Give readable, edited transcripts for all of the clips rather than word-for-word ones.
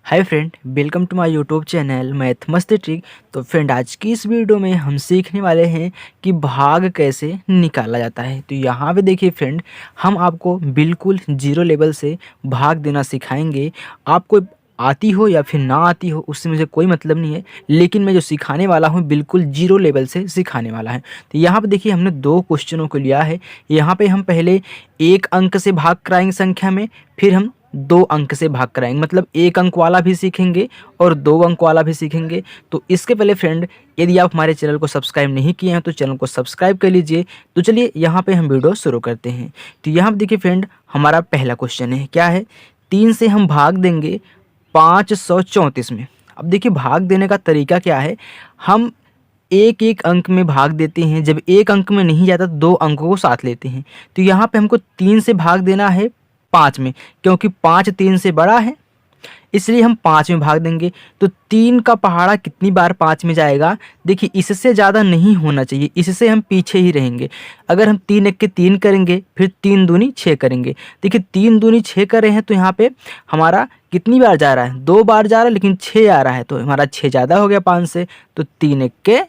Hi friend, welcome to my YouTube channel math masti trick. तो friend, आज की इस वीडियो में हम सीखने वाले हैं कि भाग कैसे निकाला जाता है। तो यहाँ पे देखिए फ्रेंड, हम आपको बिल्कुल जीरो लेवल से भाग देना सिखाएंगे। आपको आती हो या फिर ना आती हो उससे मुझे कोई मतलब नहीं है, लेकिन मैं जो सिखाने वाला हूँ बिल्कुल जीरो लेवल से सिखाने वाला है। तो यहाँ पे देखिए, हमने दो क्वेश्चनों को लिया है। यहाँ पे हम पहले एक अंक से भाग कराएंगे संख्या में, फिर हम दो अंक से भाग कराएंगे, मतलब एक अंक वाला भी सीखेंगे और दो अंक वाला भी सीखेंगे। तो इसके पहले फ्रेंड, यदि आप हमारे चैनल को सब्सक्राइब नहीं किए हैं तो चैनल को सब्सक्राइब कर लीजिए। तो चलिए यहाँ पे हम वीडियो शुरू करते हैं। तो यहाँ पे देखिए फ्रेंड, हमारा पहला क्वेश्चन है, क्या है, 3 से हम भाग देंगे 534 में। अब देखिए भाग देने का तरीका क्या है, हम एक एक अंक में भाग देते हैं। जब एक अंक में नहीं जाता तो दो अंकों को साथ लेते हैं। तो यहाँ पे हमको 3 से भाग देना है 5 में, क्योंकि 5 3 से बड़ा है, इसलिए हम 5 में भाग देंगे। तो 3 का पहाड़ा कितनी बार 5 में जाएगा, देखिए इससे ज़्यादा नहीं होना चाहिए, इससे हम पीछे ही रहेंगे। अगर हम 3 एक के 3 करेंगे, फिर 3 दूनी 6 करेंगे। देखिए 3 दूनी 6 कर रहे हैं तो यहाँ पे हमारा कितनी बार जा रहा है, 2 बार जा रहा है, लेकिन 6 आ रहा है तो हमारा 6 ज़्यादा हो गया 5 से। तो 3 एक के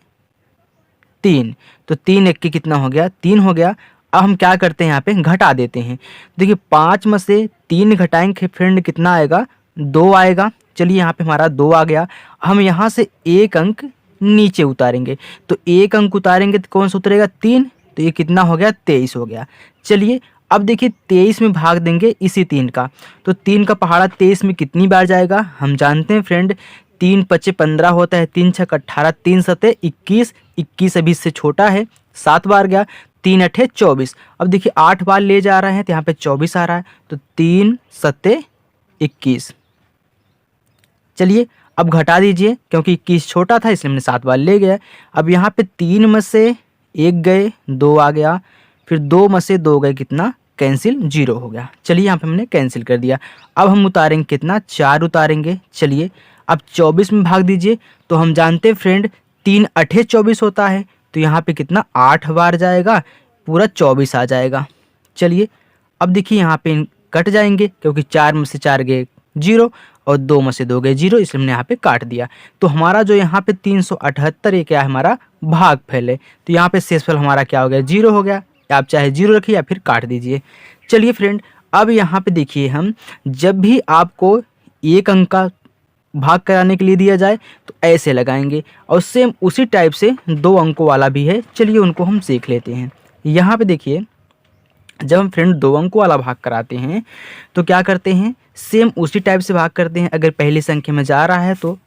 3, तो 3 एक के कितना हो गया, 3 हो गया। अब हम क्या करते हैं, यहाँ पे घटा देते हैं। देखिए 5 में से 3 घटाएंगे फ्रेंड, कितना आएगा, 2 आएगा। चलिए यहाँ पे हमारा 2 आ गया। हम यहाँ से एक अंक नीचे उतारेंगे, तो एक अंक उतारेंगे तो कौन सा उतरेगा, 3। तो ये कितना हो गया, 23 हो गया। चलिए अब देखिए 23 में भाग देंगे इसी 3 का, तो 3 का पहाड़ा 23 में कितनी बार जाएगा, हम जानते हैं फ्रेंड, 3 पचे 15 होता है, 3 छक 18, 3 सते 21, 21 अभी इससे छोटा है, 7 बार गया, 3 अठे 24। अब देखिए 8 बार ले जा रहे हैं तो यहाँ पे 24 आ रहा है, तो 3 सते 21। चलिए अब घटा दीजिए, क्योंकि 21 छोटा था इसलिए हमने 7 बार ले गया। अब यहाँ पे 3 में से 1 गए, 2 आ गया, फिर 2 में से 2 गए, कितना, कैंसिल, 0 हो गया। चलिए यहाँ पे हमने कैंसिल कर दिया। अब हम उतारेंगे कितना, 4 उतारेंगे। चलिए अब 24 में भाग दीजिए, तो हम जानते हैं फ्रेंड 3 अठे 24 होता है, तो यहाँ पे कितना, 8 बार जाएगा, पूरा 24 आ जाएगा। चलिए अब देखिए यहाँ पे कट जाएंगे, क्योंकि 4 में से 4 गए 0 और 2 में से 2 गए 0, इसलिए हमने यहाँ पे काट दिया। तो हमारा जो यहाँ पे 378, ये क्या है, हमारा भागफल है। तो यहाँ पे शेषफल हमारा क्या हो गया, 0 हो गया। आप चाहे 0 रखिए या फिर काट दीजिए। चलिए फ्रेंड, अब यहाँ पे देखिए, हम जब भी आपको एक अंक का भाग कराने के लिए दिया जाए तो ऐसे लगाएंगे, और सेम उसी टाइप से 2 अंकों वाला भी है। चलिए उनको हम सीख लेते हैं। यहाँ पे देखिए, जब हम फ्रेंड 2 अंकों वाला भाग कराते हैं तो क्या करते हैं, सेम उसी टाइप से भाग करते हैं। अगर पहली संख्या में जा रहा है तो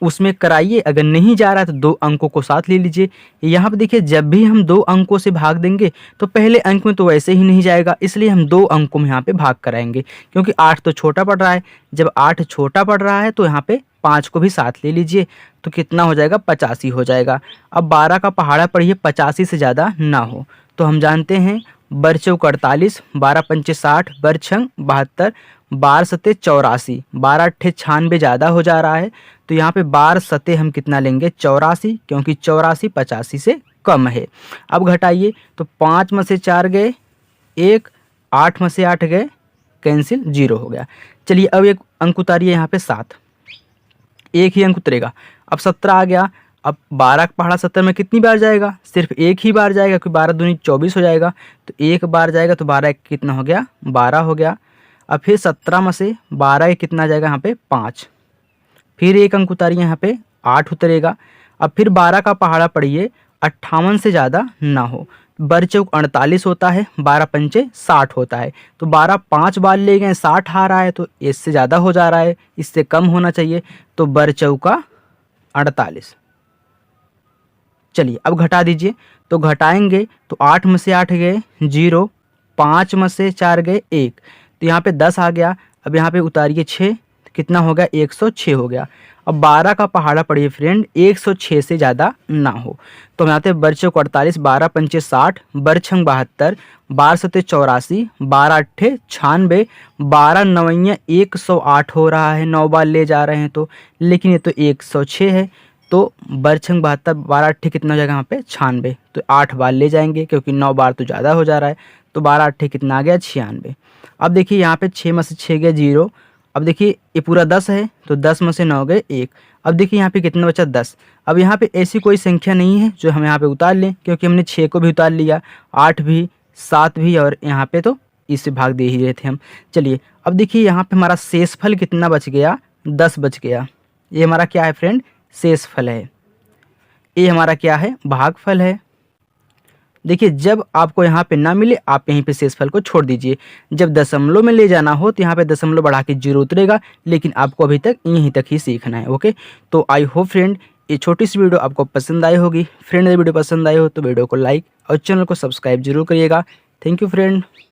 उसमें कराइए, अगर नहीं जा रहा है तो 2 अंकों को साथ ले लीजिए। यहाँ पे देखिए, जब भी हम 2 अंकों से भाग देंगे तो पहले अंक में तो वैसे ही नहीं जाएगा, इसलिए हम 2 अंकों में यहाँ पे भाग कराएंगे, क्योंकि 8 तो छोटा पड़ रहा है। जब 8 छोटा पड़ रहा है तो यहाँ पे 5 को भी साथ ले लीजिए, तो कितना हो जाएगा, 85 हो जाएगा। अब 12 का पहाड़ा पढ़िए, 85 से ज़्यादा ना हो। तो हम जानते हैं, बर चौक 48, 12 पंचे 60, बर छंग 72, 12 सते 84, 12 अट्ठे 96 ज़्यादा हो जा रहा है। तो यहाँ पे 12 सते हम कितना लेंगे, 84, क्योंकि 84 85 से कम है। अब घटाइए, तो 5 में से 4 गए 1, 8 में से 8 गए, कैंसिल, 0 हो गया। चलिए अब एक अंक उतारिए, यहाँ पे 7, एक ही अंक उतरेगा। अब 17 आ गया। अब 12 का पहाड़ा 70 में कितनी बार जाएगा, सिर्फ एक ही बार जाएगा, क्योंकि 12 दूनी 24 हो जाएगा, तो एक बार जाएगा, तो 12 एक कितना हो गया, 12 हो गया। अब फिर 17 में से 12 एक कितना जाएगा, यहाँ पे 5, फिर एक अंक उतारिए, यहाँ पे 8 उतरेगा। अब फिर 12 का पहाड़ा पढ़िए, 58 से ज़्यादा ना हो। बर चौक 48 होता है, 12 पंचे 60 होता है, तो 12 5 बार ले गए, 60 आ रहा है, तो इससे ज़्यादा हो जा रहा है, इससे कम होना चाहिए, तो बर चौका 48। चलिए अब घटा दीजिए, तो घटाएंगे तो 8 में से 8 गए 0, 5 में से 4 गए 1, तो यहाँ पे 10 आ गया। अब यहाँ पे उतारिए 6, तो कितना हो गया, 106 हो गया। अब 12 का पहाड़ा पढ़िए फ्रेंड, 106 से ज़्यादा ना हो। तो हम आते हैं बर चौक 48, 12 पंचे 60, बर छंग 72, 12 सते 84, 12 अट्ठे 96, 12 नवैया 108 हो रहा है, 9 बार ले जा रहे हैं तो, लेकिन ये तो 106 है, तो बरछंग 72, 12 अट्ठे कितना हो जाएगा, यहाँ पे 96, तो 8 बार ले जाएंगे, क्योंकि 9 बार तो ज़्यादा हो जा रहा है, तो 12 अट्ठे कितना आ गया, 96। अब देखिए यहाँ पे 6 में से 6 गया 0, अब देखिए ये पूरा 10 है तो 10 में से 9 गए 1। अब देखिए यहाँ पे कितना बचा 10। अब यहाँ पे ऐसी कोई संख्या नहीं है जो हम यहाँ पे उतार लें, क्योंकि हमने 6 को भी उतार लिया, 8 भी, 7 भी, और यहाँ पे तो इससे भाग दे ही रहे थे हम। चलिए अब देखिए यहाँ पे हमारा शेषफल कितना बच गया, 10 बच गया। ये हमारा क्या है फ्रेंड, शेषफल है। ये हमारा क्या है, भागफल है। देखिए जब आपको यहाँ पे ना मिले आप यहीं पे शेषफल को छोड़ दीजिए। जब दशमलव में ले जाना हो तो यहाँ पे दशमलव बढ़ा के 0 उतरेगा, लेकिन आपको अभी तक यहीं तक ही सीखना है। ओके, तो आई होप फ्रेंड ये छोटी सी वीडियो आपको पसंद आई होगी। फ्रेंड, ये वीडियो पसंद आई हो तो वीडियो को लाइक और चैनल को सब्सक्राइब जरूर करिएगा। Thank you friend.